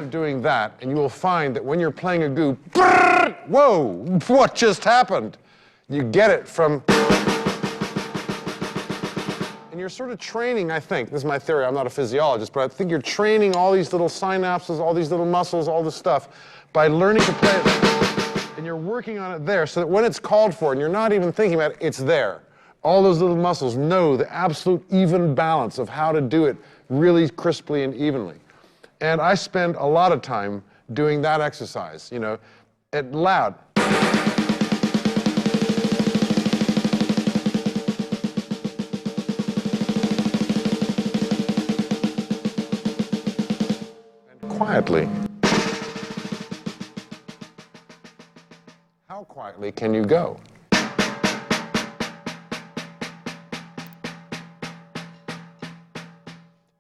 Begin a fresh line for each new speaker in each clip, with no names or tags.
of doing that, and you will find that when you're playing a goo, whoa, what just happened? You get it from, and you're sort of training, I think, this is my theory, I'm not a physiologist, but I think you're training all these little synapses, all these little muscles, all this stuff, by learning to play it, and you're working on it there, so that when it's called for, and you're not even thinking about it, it's there. All those little muscles know the absolute even balance of how to do it really crisply and evenly. And I spend a lot of time doing that exercise, you know, at loud. And quietly. How quietly can you go?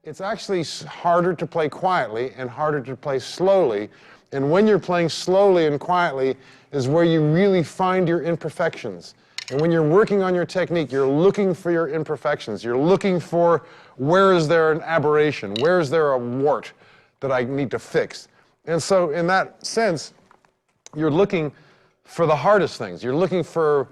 It's actually harder to play quietly and harder to play slowly. And when you're playing slowly and quietly is where you really find your imperfections. And when you're working on your technique, you're looking for your imperfections. You're looking for where is there an aberration? Where is there a wart that I need to fix? And so in that sense, you're looking for the hardest things. You're looking for,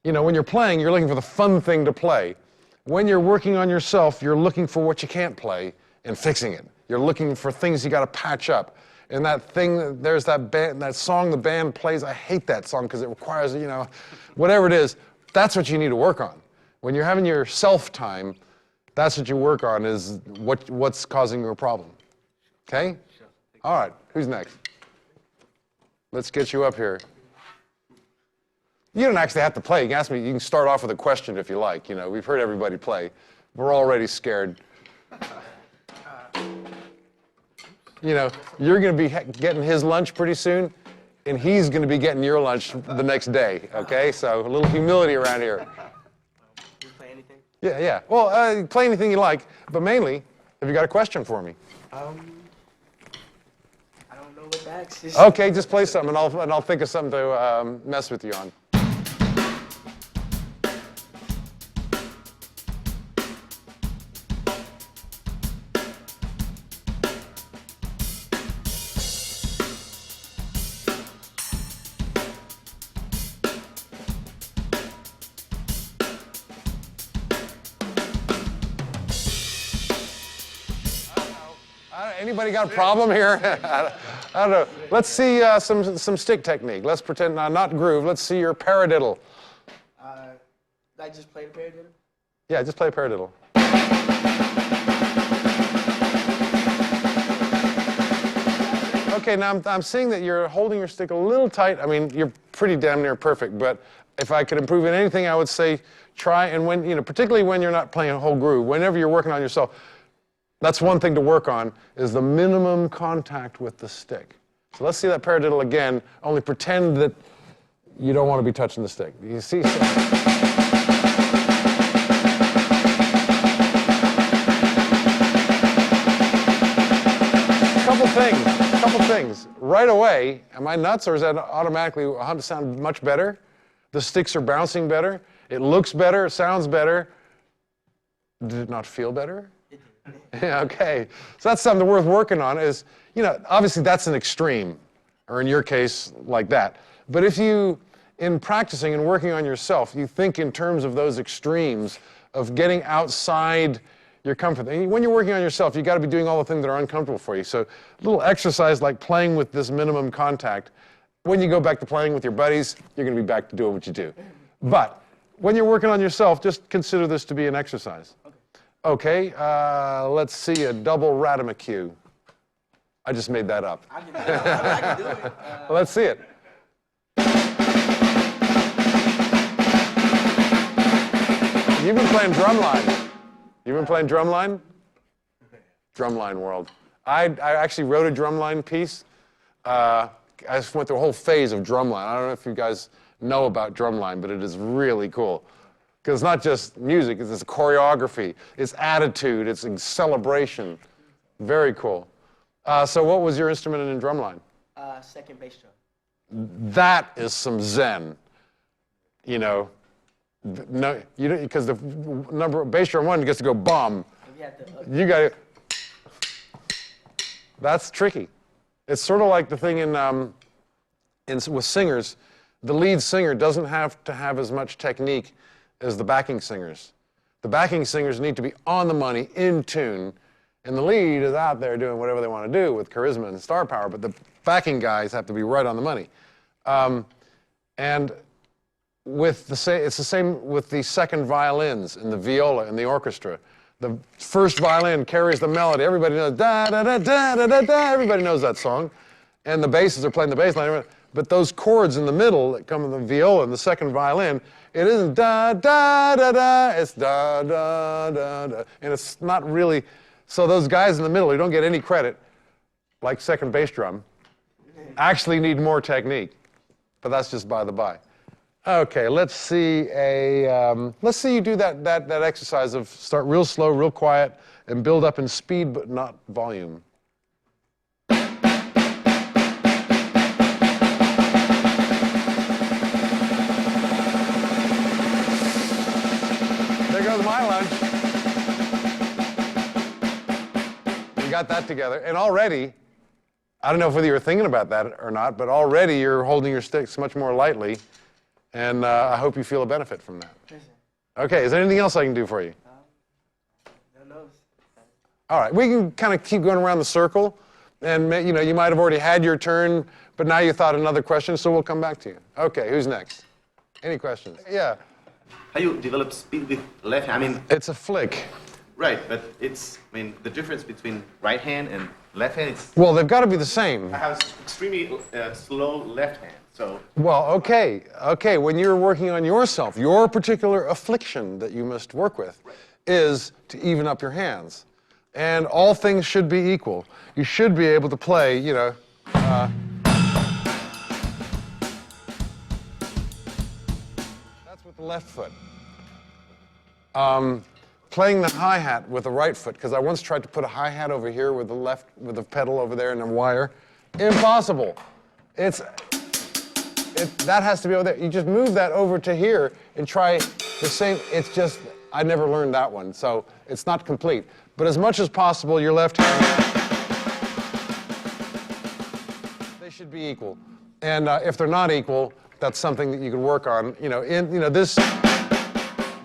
you know, when you're playing, you're looking for the fun thing to play. When you're working on yourself, you're looking for what you can't play and fixing it. You're looking for things you got to patch up. And that thing, there's that band, that song the band plays, I hate that song because it requires, you know, whatever it is, that's what you need to work on. When you're having your self-time, that's what you work on is what's causing your problem. Okay? All right, who's next? Let's get you up here. You don't actually have to play. You can ask me, you can start off with a question if you like. You know, we've heard everybody play. We're already scared. You know, you're going to be getting his lunch pretty soon, and he's going to be getting your lunch the next day, okay? So a little humility around here.
You play anything?
Yeah, yeah. Well, play anything you like, but mainly, have you got a question for me?
I don't know what the ask is.
Okay, just play something, and I'll think of something to mess with you on. Anybody got a problem here? I don't know. Let's see some stick technique. Let's pretend, not groove. Let's see your paradiddle.
I just played a paradiddle?
Yeah, just play a paradiddle. Okay, now I'm seeing that you're holding your stick a little tight. I mean, you're pretty damn near perfect, but if I could improve in anything, I would say try, and when, you know, particularly when you're not playing a whole groove, whenever you're working on yourself, that's one thing to work on, is the minimum contact with the stick. So let's see that paradiddle again, only pretend that you don't want to be touching the stick. You see? Couple things. Right away, am I nuts, or is that automatically sound much better? The sticks are bouncing better. It looks better. It sounds better. Did it not feel better? Yeah, okay. So that's something worth working on is, you know, obviously that's an extreme, or in your case, like that. But if you, in practicing and working on yourself, you think in terms of those extremes of getting outside your comfort. And when you're working on yourself, you got to be doing all the things that are uncomfortable for you. So a little exercise like playing with this minimum contact. When you go back to playing with your buddies, you're going to be back to doing what you do. But when you're working on yourself, just consider this to be an exercise. Okay, let's see a double rudiments. I just made that up.
I can do it.
Let's see it. You've been playing Drumline. You've been playing Drumline? Drumline world. I actually wrote a Drumline piece. I just went through a whole phase of Drumline. I don't know if you guys know about Drumline, but it is really cool. Because it's not just music, it's choreography, it's attitude, it's celebration. Very cool. So what was your instrument in Drumline?
Second bass drum.
That is some Zen. You know, no, you don't, because the number bass drum one gets to go bomb. You got it. That's tricky. It's sort of like the thing with singers. The lead singer doesn't have to have as much technique as the backing singers. The backing singers need to be on the money, in tune, and the lead is out there doing whatever they want to do with charisma and star power, but the backing guys have to be right on the money. And it's the same with the second violins and the viola and the orchestra. The first violin carries the melody. Everybody knows da da da da da da da. Everybody knows that song, and the basses are playing the bass line. But those chords in the middle that come in the viola and the second violin, it isn't da da da da. It's da da da da, and it's not really. So those guys in the middle who don't get any credit, like second bass drum, actually need more technique. But that's just by the by. Okay, let's see you do that exercise of start real slow, real quiet, and build up in speed but not volume. There goes my lunch. We got that together, and already, I don't know whether you were thinking about that or not, but already you're holding your sticks much more lightly. And I hope you feel a benefit from that. Okay, is there anything else I can do for you?
No, no.
All right, we can kind of keep going around the circle. And you might have already had your turn, but now you thought another question, so we'll come back to you. Okay, who's next? Any questions? Yeah.
How you develop speed with left hand? I mean,
it's a flick.
Right, but the difference between right hand and left hand is...
Well, they've got to be the same.
I have extremely slow left hand. So,
well, okay, when you're working on yourself, your particular affliction that you must work with is to even up your hands. And all things should be equal. You should be able to play, that's with the left foot. Playing the hi-hat with the right foot, because I once tried to put a hi-hat over here with the pedal over there and a wire. Impossible. That has to be over there. You just move that over to here and try the same. It's just, I never learned that one, so it's not complete. But as much as possible, your left hand, they should be equal. And if they're not equal, that's something that you can work on.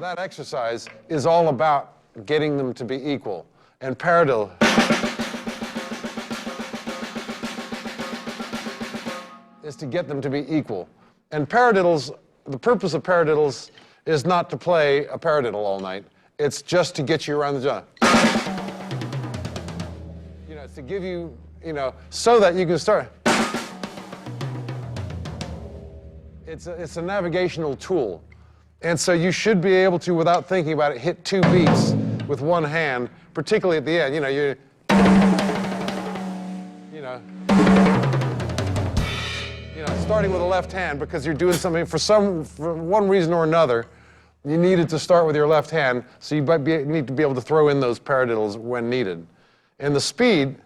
That exercise is all about getting them to be equal. And paradiddle. Is to get them to be equal. And paradiddles, the purpose of paradiddles is not to play a paradiddle all night. It's just to get you around the drum. It's to give you, so that you can start. It's a navigational tool. And so you should be able to, without thinking about it, hit 2 beats with one hand, particularly at the end. Starting with the left hand because you're doing something for one reason or another, you needed to start with your left hand, so you need to be able to throw in those paradiddles when needed. And the speed,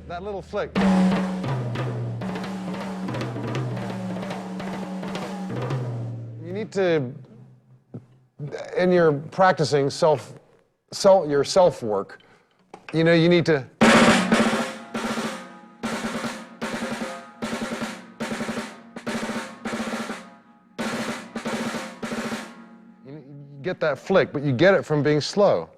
that little flick. You need to, in your practicing your self-work, you need to get that flick, but you get it from being slow.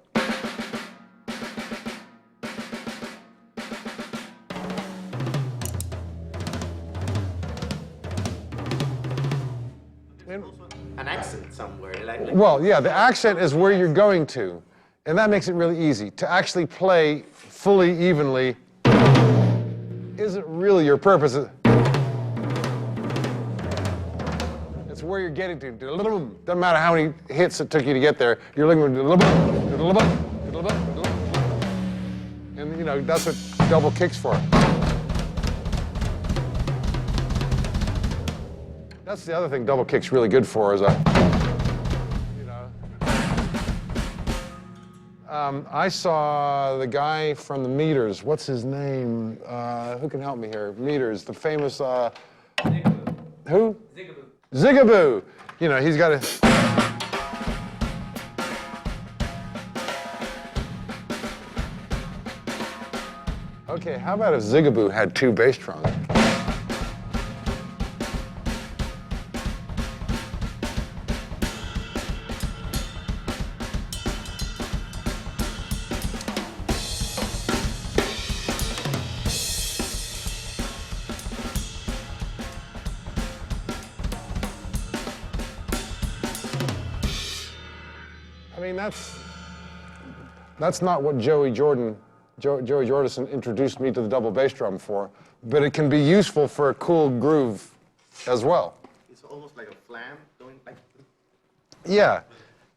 an accent somewhere.
Well, yeah, the accent is where you're going to, and that makes it really easy. To actually play fully evenly isn't really your purpose. It's where you're getting to. Doesn't matter how many hits it took you to get there. You're looking for, and that's what double kicks for. That's the other thing double kick's really good for is I saw the guy from the Meters. What's his name? Who can help me here? Meters, the famous.
Zigaboo.
Who?
Zigaboo.
Zigaboo. He's got a. Okay, how about if Zigaboo had 2 bass drums? I mean, that's not what Joey Jordison introduced me to the double bass drum for, but it can be useful for a cool groove as well.
It's almost like a flam going like.
Yeah,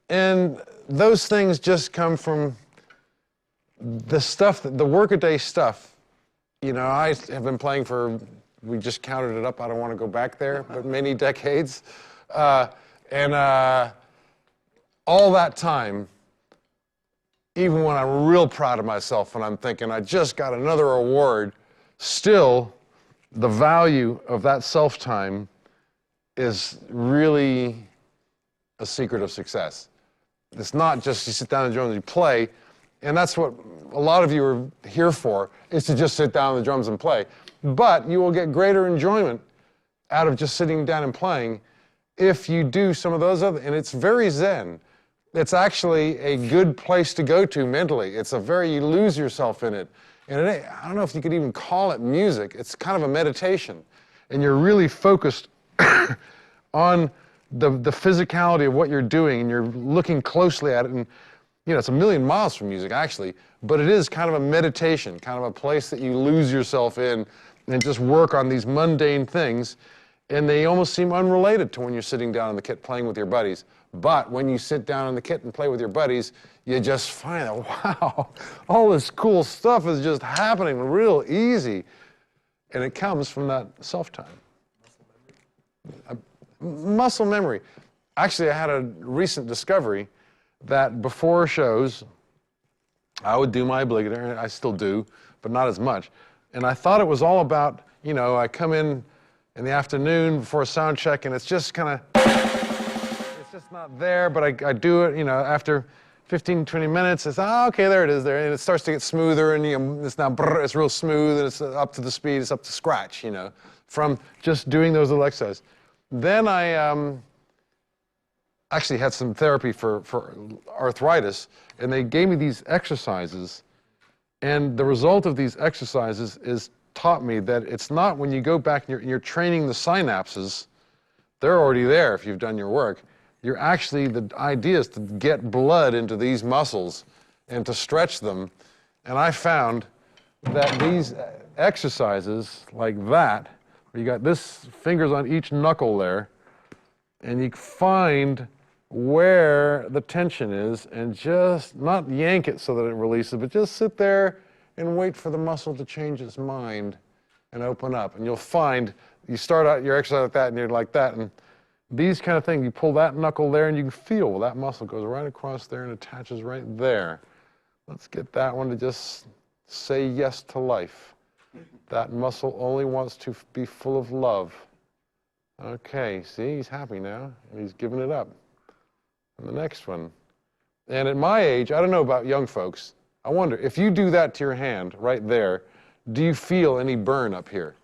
and those things just come from the stuff, the workaday stuff. You know, I have been playing for, we just counted it up, I don't want to go back there, but many decades. All that time, even when I'm real proud of myself and I'm thinking I just got another award, still the value of that self-time is really a secret of success. It's not just you sit down and drums and you play, and that's what a lot of you are here for, is to just sit down on the drums and play. But you will get greater enjoyment out of just sitting down and playing if you do some of those other, and it's very zen. It's actually a good place to go to mentally. It's a very, you lose yourself in it. And I don't know if you could even call it music. It's kind of a meditation. And you're really focused on the physicality of what you're doing, and you're looking closely at it. And, you know, it's a million miles from music, actually, but it is kind of a meditation, kind of a place that you lose yourself in and just work on these mundane things. And they almost seem unrelated to when you're sitting down on the kit playing with your buddies. But when you sit down on the kit and play with your buddies, you just find that, wow, all this cool stuff is just happening real easy. And it comes from that self-time. Muscle memory. Actually, I had a recent discovery that before shows, I would do my obligatory, I still do, but not as much. And I thought it was all about, you know, I come in the afternoon before a sound check, and it's just kind of, it's just not there, but I do it, you know, after 15, 20 minutes, it's, oh, okay, there it is there, and it starts to get smoother, and you know, it's now, it's real smooth, and it's up to the speed, it's up to scratch, you know, from just doing those little exercises. Then I actually had some therapy for arthritis, and they gave me these exercises, and the result of these exercises is taught me that it's not when you go back and you're training the synapses, they're already there if you've done your work. You're actually, the idea is to get blood into these muscles and to stretch them. And I found that these exercises like that, where you got this fingers on each knuckle there, and you find where the tension is and just not yank it so that it releases, but just sit there and wait for the muscle to change its mind and open up. And you'll find, you start out your exercise like that and you're like that, and these kind of things, you pull that knuckle there and you can feel, well, that muscle goes right across there and attaches right there. Let's get that one to just say yes to life. That muscle only wants to be full of love. Okay, see, he's happy now, and he's giving it up. And the next one. And at my age, I don't know about young folks, I wonder, if you do that to your hand right there, do you feel any burn up here?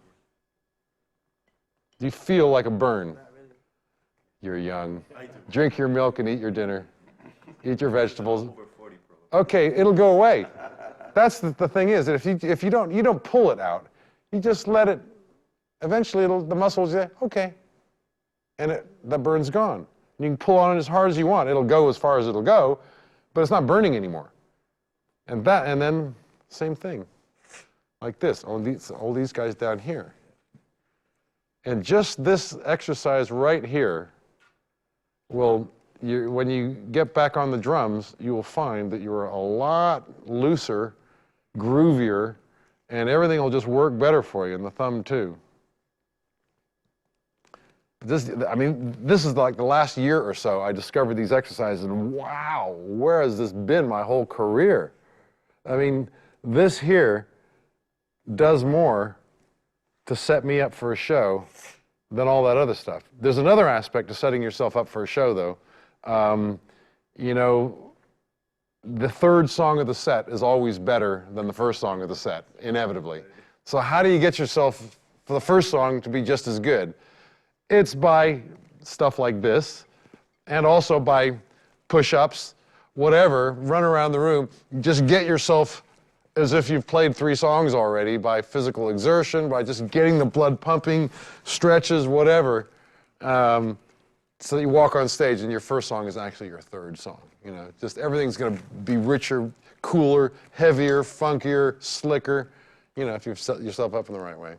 Do you feel like a burn?
Not really.
You're young. Drink your milk and eat your dinner. Eat your vegetables.
Over 40 probably.
Okay, it'll go away. That's the thing is that if you don't pull it out, you just let it, eventually the muscle will say, okay, and the burn's gone. You can pull on it as hard as you want. It'll go as far as it'll go, but it's not burning anymore. And then same thing, like this. All these guys down here. And just this exercise right here will, when you get back on the drums, you will find that you're a lot looser, groovier, and everything will just work better for you, and the thumb too. This is like the last year or so I discovered these exercises, and wow, where has this been my whole career? I mean, this here does more to set me up for a show than all that other stuff. There's another aspect to setting yourself up for a show, though. You know, the third song of the set is always better than the first song of the set, inevitably. So how do you get yourself for the first song to be just as good? It's by stuff like this, and also by push-ups, whatever, run around the room, just get yourself as if you've played 3 songs already by physical exertion, by just getting the blood pumping, stretches, whatever. So that you walk on stage and your first song is actually your third song. You know, just everything's going to be richer, cooler, heavier, funkier, slicker, you know, if you've set yourself up in the right way.